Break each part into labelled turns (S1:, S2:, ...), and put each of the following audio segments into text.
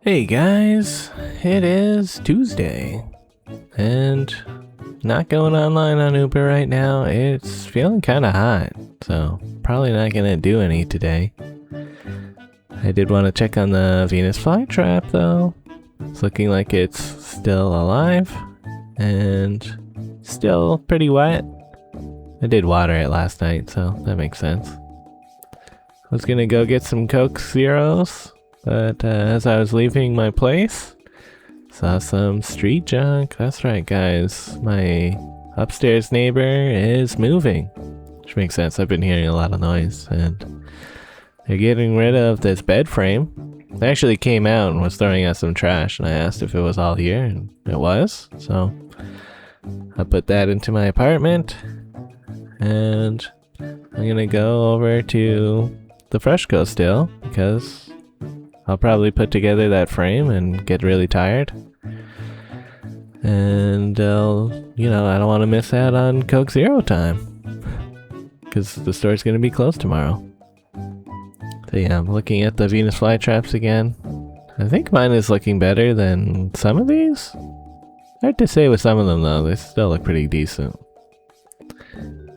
S1: Hey guys, it is Tuesday, and not going online on Uber right now. It's feeling kind of hot, so probably not gonna do any today. I did want to check on the Venus flytrap though. It's looking like it's still alive, and still pretty wet. I did water it last night, so that makes sense. I was gonna go get some Coke Zeros, but as I was leaving my place, saw some street junk. That's right, guys. My upstairs neighbor is moving, which makes sense. I've been hearing a lot of noise, and they're getting rid of this bed frame. They actually came out and was throwing out some trash, and I asked if it was all here, and it was. So I put that into my apartment, and I'm gonna go over to the Freshco still, because I'll probably put together that frame and get really tired. And I don't want to miss out on Coke Zero time, because the store's going to be closed tomorrow. So yeah, I'm looking at the Venus flytraps again. I think mine is looking better than some of these. Hard to say with some of them though, they still look pretty decent.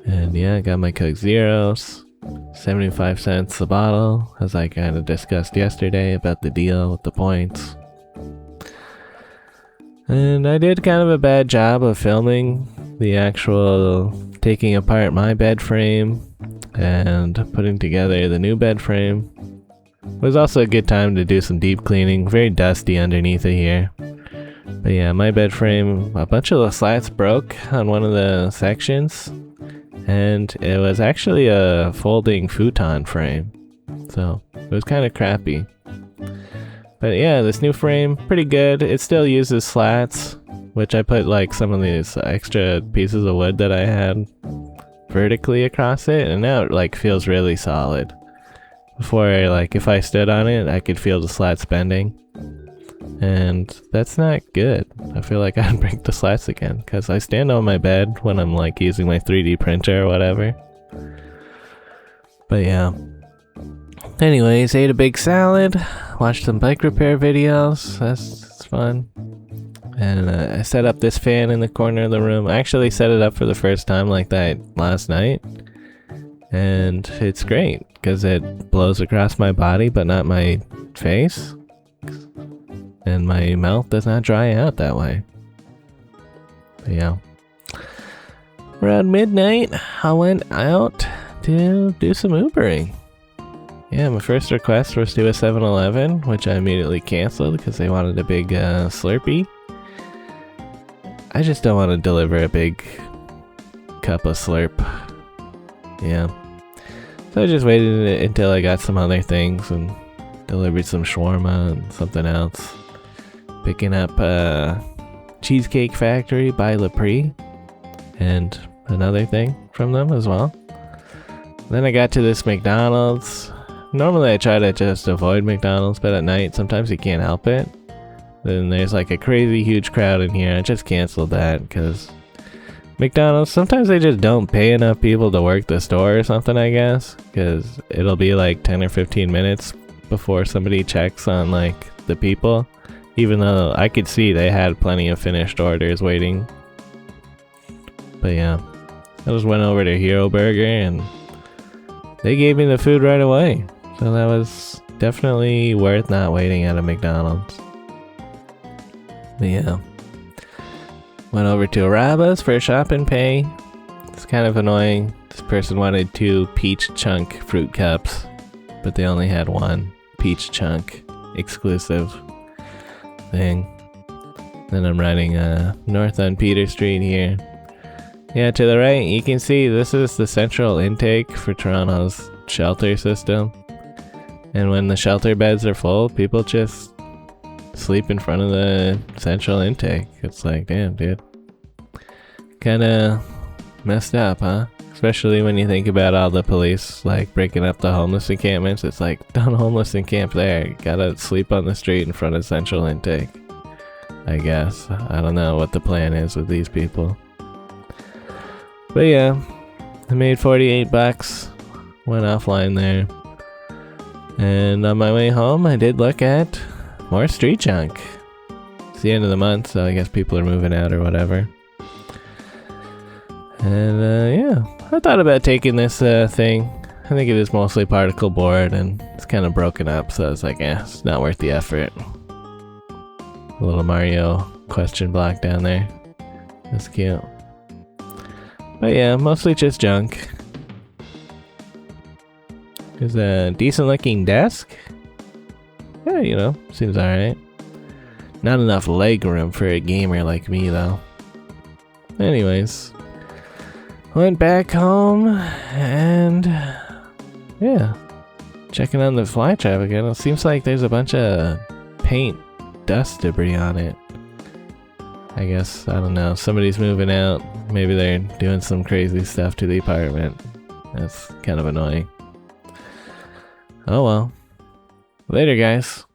S1: And yeah, I got my Coke Zeros. 75 cents a bottle, as I kind of discussed yesterday about the deal with the points. And I did kind of a bad job of filming the actual taking apart my bed frame and putting together the new bed frame. It was also a good time to do some deep cleaning. Very dusty underneath it here. But yeah, my bed frame, a bunch of the slats broke on one of the sections. And it was actually a folding futon frame, so it was kind of crappy. But yeah, this new frame, pretty good. It still uses slats, which I put like some of these extra pieces of wood that I had vertically across it, and now it like feels really solid. Before, like if I stood on it, I could feel the slats bending. And that's not good. I feel like I'd break the slats again, because I stand on my bed when I'm like using my 3D printer or whatever. But yeah. Anyways, ate a big salad, watched some bike repair videos. That's fun. And I set up this fan in the corner of the room. I actually set it up for the first time like that last night. And it's great, because it blows across my body, but not my face. And my mouth does not dry out that way. But yeah. Around midnight, I went out to do some Ubering. Yeah, my first request was to a 7-Eleven, which I immediately canceled because they wanted a big Slurpee. I just don't want to deliver a big cup of Slurp. Yeah. So I just waited until I got some other things and delivered some shawarma and something else. Picking up Cheesecake Factory by Lepre and another thing from them as well. Then I got to this McDonald's. Normally I try to just avoid McDonald's, but at night sometimes you can't help it. Then there's like a crazy huge crowd in here. I just canceled that because McDonald's, sometimes they just don't pay enough people to work the store or something, I guess. Because it'll be like 10 or 15 minutes before somebody checks on like the people. Even though I could see they had plenty of finished orders waiting. But yeah, I just went over to Hero Burger and they gave me the food right away. So that was definitely worth not waiting at a McDonald's. But yeah, went over to Araba's for a shop and pay. It's kind of annoying. This person wanted 2 peach chunk fruit cups, but they only had 1 peach chunk exclusive thing. Then I'm riding north on Peter Street here. Yeah, to the right you can see this is the central intake for Toronto's shelter system. And when the shelter beds are full, people just sleep in front of the central intake. It's like, damn, dude. Kinda messed up, huh? Especially when you think about all the police like breaking up the homeless encampments. It's like, don't homeless encamp there. You gotta sleep on the street in front of central intake. I guess. I don't know what the plan is with these people. But yeah, I made 48 bucks. Went offline there. And on my way home, I did look at more street junk. It's the end of the month, so I guess people are moving out or whatever. And yeah, I thought about taking this thing. I think it is mostly particle board and it's kind of broken up, so I was like, yeah, it's not worth the effort. A little Mario question block down there. That's cute. But yeah, mostly just junk. There's a decent looking desk. Yeah, you know, seems alright. Not enough leg room for a gamer like me though. Anyways, went back home and yeah, checking on the fly trap again. It seems like there's a bunch of paint dust debris on it. I guess, I don't know, somebody's moving out. Maybe they're doing some crazy stuff to the apartment. That's kind of annoying. Oh well. Later, guys.